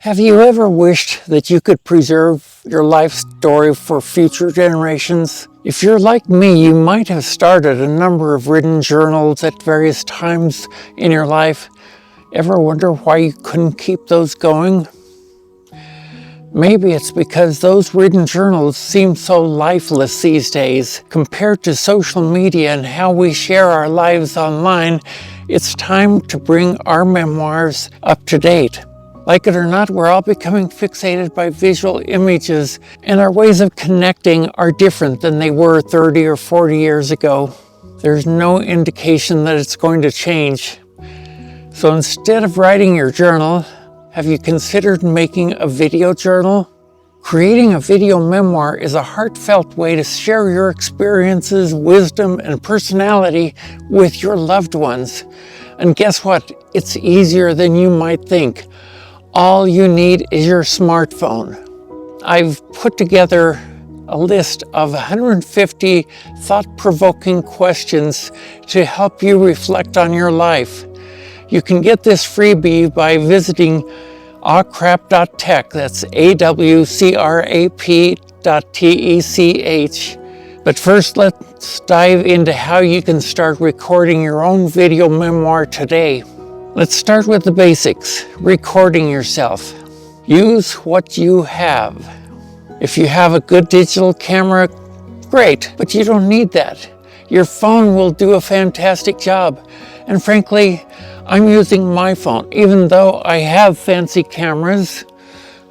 Have you ever wished that you could preserve your life story for future generations? If you're like me, you might have started a number of written journals at various times in your life. Ever wonder why you couldn't keep those going? Maybe it's because those written journals seem so lifeless these days. Compared to social media and how we share our lives online, it's time to bring our memoirs up to date. Like it or not, we're all becoming fixated by visual images, and our ways of connecting are different than they were 30 or 40 years ago. There's no indication that it's going to change. So instead of writing your journal, have you considered making a video journal? Creating a video memoir is a heartfelt way to share your experiences, wisdom, and personality with your loved ones. And guess what? It's easier than you might think. All you need is your smartphone. I've put together a list of 150 thought-provoking questions to help you reflect on your life. You can get this freebie by visiting awcrap.tech. That's awcrap.tech. But first, let's dive into how you can start recording your own video memoir today. Let's start with the basics, recording yourself. Use what you have. If you have a good digital camera, great, but you don't need that. Your phone will do a fantastic job. And frankly, I'm using my phone, even though I have fancy cameras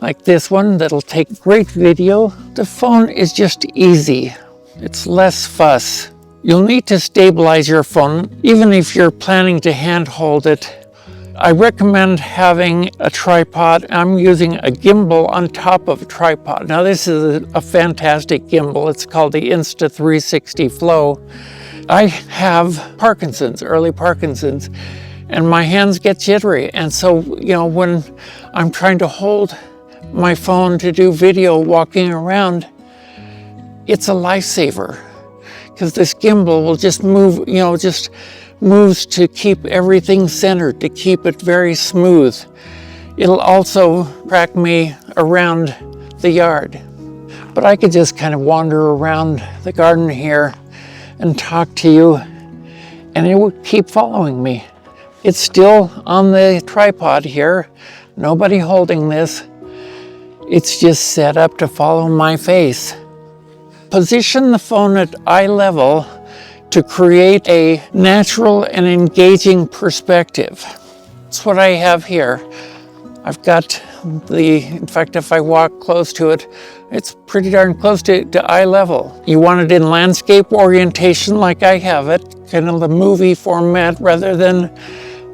like this one that'll take great video. The phone is just easy. It's less fuss. You'll need to stabilize your phone, even if you're planning to handhold it. I recommend having a tripod. I'm using a gimbal on top of a tripod. Now this is a fantastic gimbal. It's called the Insta360 Flow. I have Parkinson's, early Parkinson's, and my hands get jittery. And so, when I'm trying to hold my phone to do video walking around, it's a lifesaver because this gimbal will just move, moves to keep everything centered, to keep it very smooth. It'll also track me around the yard. But I could just kind of wander around the garden here and talk to you, and it would keep following me. It's still on the tripod here, nobody holding this. It's just set up to follow my face. Position the phone at eye level to create a natural and engaging perspective. That's what I have here. I've got in fact, if I walk close to it, it's pretty darn close to eye level. You want it in landscape orientation like I have it, kind of the movie format rather than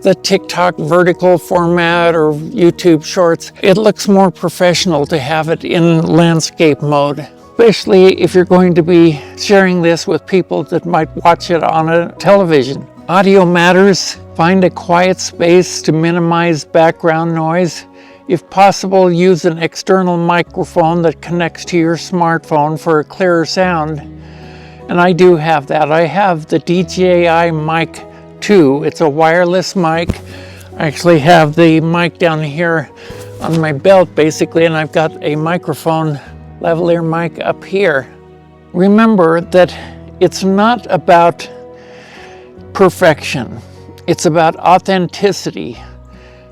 the TikTok vertical format or YouTube shorts. It looks more professional to have it in landscape mode, especially if you're going to be sharing this with people that might watch it on a television. Audio matters. Find a quiet space to minimize background noise. If possible, use an external microphone that connects to your smartphone for a clearer sound. And I do have that. I have the DJI Mic 2. It's a wireless mic. I actually have the mic down here on my belt basically, and I've got a microphone, lavalier mic up here. Remember that it's not about perfection. It's about authenticity.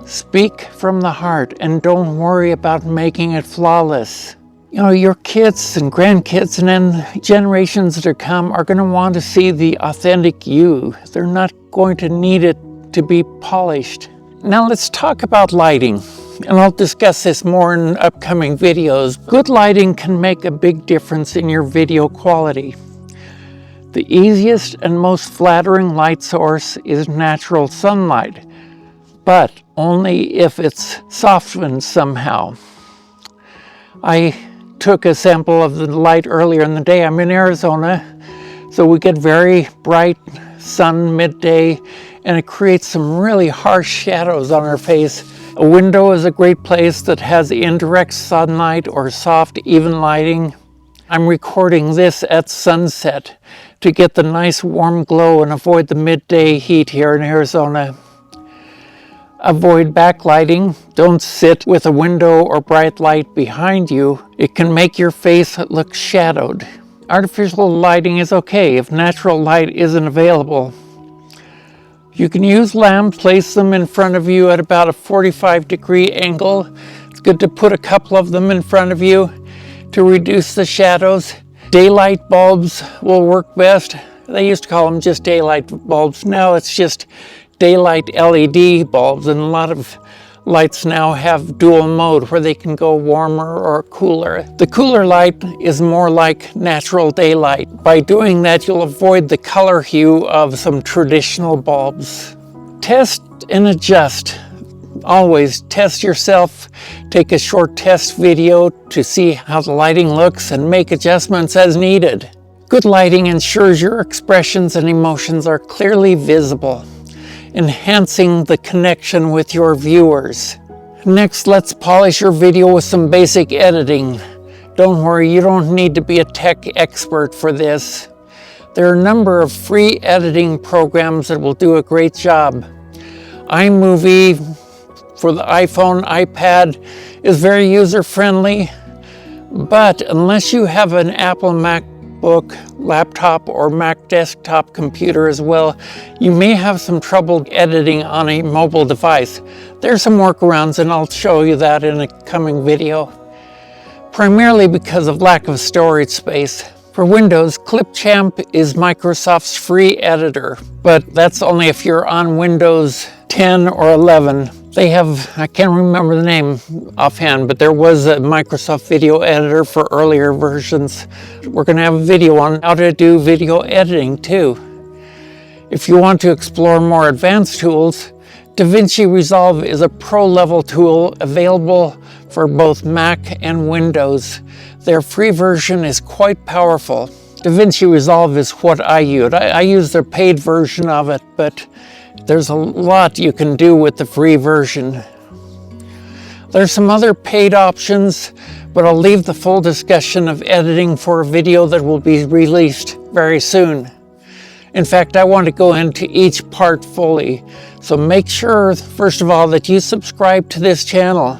Speak from the heart and don't worry about making it flawless. Your kids and grandkids and then generations that are come are going to want to see the authentic you. They're not going to need it to be polished. Now let's talk about lighting. And I'll discuss this more in upcoming videos. Good lighting can make a big difference in your video quality. The easiest and most flattering light source is natural sunlight, but only if it's softened somehow. I took a sample of the light earlier in the day. I'm in Arizona, so we get very bright sun midday, and it creates some really harsh shadows on our face. A window is a great place that has indirect sunlight or soft, even lighting. I'm recording this at sunset to get the nice warm glow and avoid the midday heat here in Arizona. Avoid backlighting. Don't sit with a window or bright light behind you. It can make your face look shadowed. Artificial lighting is okay if natural light isn't available. You can use lamps, place them in front of you at about a 45-degree angle. It's good to put a couple of them in front of you to reduce the shadows. Daylight bulbs will work best. They used to call them just daylight bulbs. Now it's just daylight LED bulbs, and a lot of lights now have dual mode where they can go warmer or cooler. The cooler light is more like natural daylight. By doing that, you'll avoid the color hue of some traditional bulbs. Test and adjust. Always test yourself. Take a short test video to see how the lighting looks and make adjustments as needed. Good lighting ensures your expressions and emotions are clearly visible, enhancing the connection with your viewers. Next, let's polish your video with some basic editing. Don't worry, you don't need to be a tech expert for this. There are a number of free editing programs that will do a great job. iMovie for the iPhone, iPad is very user-friendly, but unless you have an Apple MacBook, laptop, or Mac desktop computer as well, you may have some trouble editing on a mobile device. There's some workarounds, and I'll show you that in a coming video. Primarily because of lack of storage space. For Windows, Clipchamp is Microsoft's free editor, but that's only if you're on Windows 10 or 11. They have, I can't remember the name offhand, but there was a Microsoft video editor for earlier versions. We're going to have a video on how to do video editing too. If you want to explore more advanced tools, DaVinci Resolve is a pro-level tool available for both Mac and Windows. Their free version is quite powerful. DaVinci Resolve is what I use. I use their paid version of it, but there's a lot you can do with the free version. There's some other paid options, but I'll leave the full discussion of editing for a video that will be released very soon. In fact, I want to go into each part fully. So make sure, first of all, that you subscribe to this channel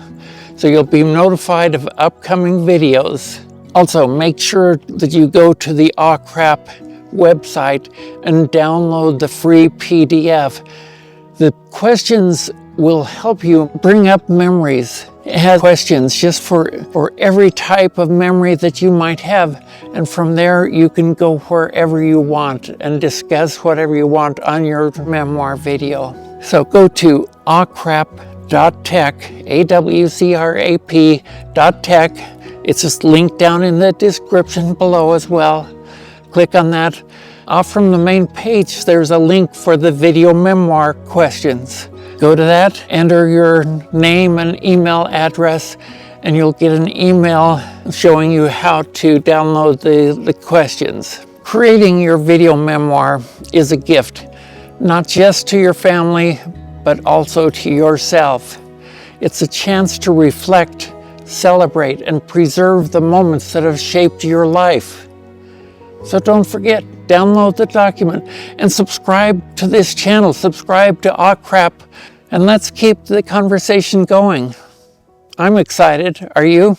so you'll be notified of upcoming videos. Also, make sure that you go to the Aw Crap website and download the free PDF. The questions will help you bring up memories. It has questions just for every type of memory that you might have, and from there you can go wherever you want and discuss whatever you want on your memoir video. So go to awcrap.tech, awcrap.tech. It's just linked down in the description below as well. Click on that. Off from the main page, there's a link for the video memoir questions. Go to that, enter your name and email address, and you'll get an email showing you how to download the questions. Creating your video memoir is a gift, not just to your family, but also to yourself. It's a chance to reflect, celebrate, and preserve the moments that have shaped your life. So don't forget, download the document and subscribe to this channel, subscribe to Aw Crap, and let's keep the conversation going. I'm excited. Are you?